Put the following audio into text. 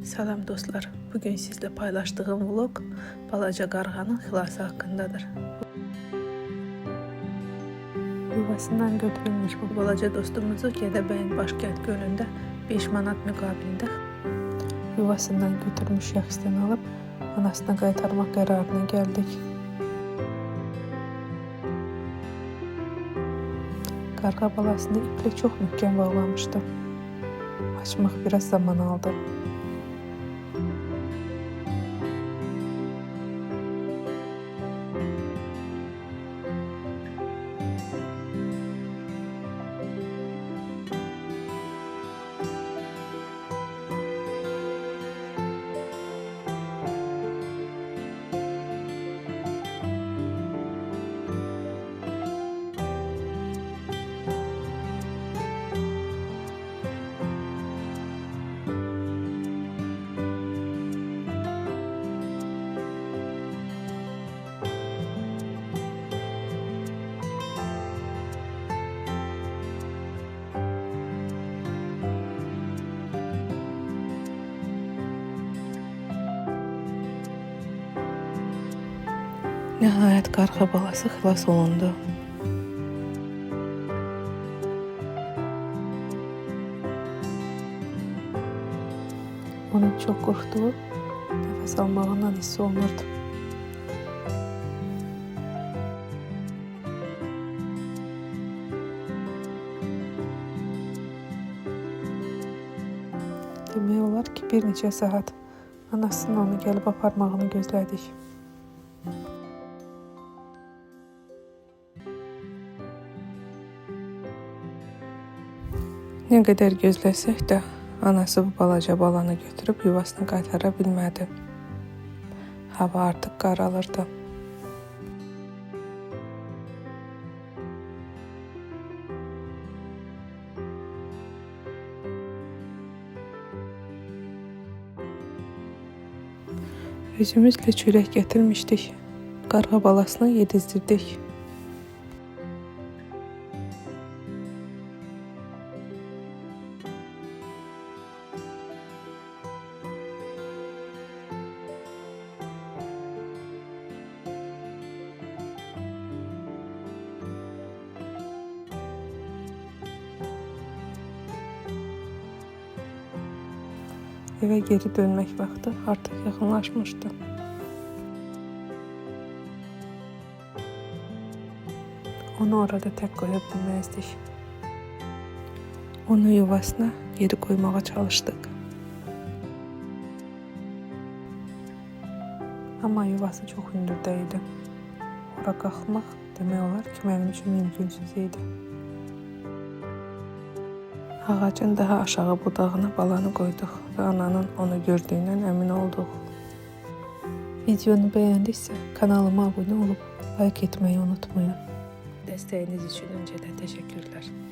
Salam dostlar, bugün sizle paylaştığım vlog balaca qarğanın xilası hakkındadır. Yuvasından götürülmüş bu balaca dostumuzu Gədəbəyin Başkənd gölündə 5 manat müqabilində yuvasından götürmüş şəxsdən alıb anasına qaytarmaq qərarına gəldik. Qarğa balasını iple çox möhkəm bağlamışdı. Açmaq biraz zaman aldı. Nəhayət qarğa balası xilas olundu. Onun çox qorxduğu nəfəs almağından hiss olunurdu. Demək olar ki, bir neçə saat anasının onu gəlib aparmağını gözlədik. Nə qədər gözləsək də anası bu balaca balanı götürüb yuvasına qaytara bilmədi. Hava artıq qaralırdı. Özümüzlə çörək gətirmişdik. Qarğa balasını yedizdirdik. Evə geri dönmək vaxtı artıq yaxınlaşmışdı. Onu orada tək qoya bilməzdik. Onu yuvasına geri qoymağa çalışdıq. Amma yuvası çox hündürdə idi. Ora qalxmaq demək olar ki, mənim üçün mümkünsüz idi. Ağacın daha aşağı budağına balanı qoyduq və ananın onu gördüyündən əmin olduq. Videonu bəyəndiksə kanalıma abunə olub like etməyi unutmayın. Dəstəyiniz üçün öncədən təşəkkürlər.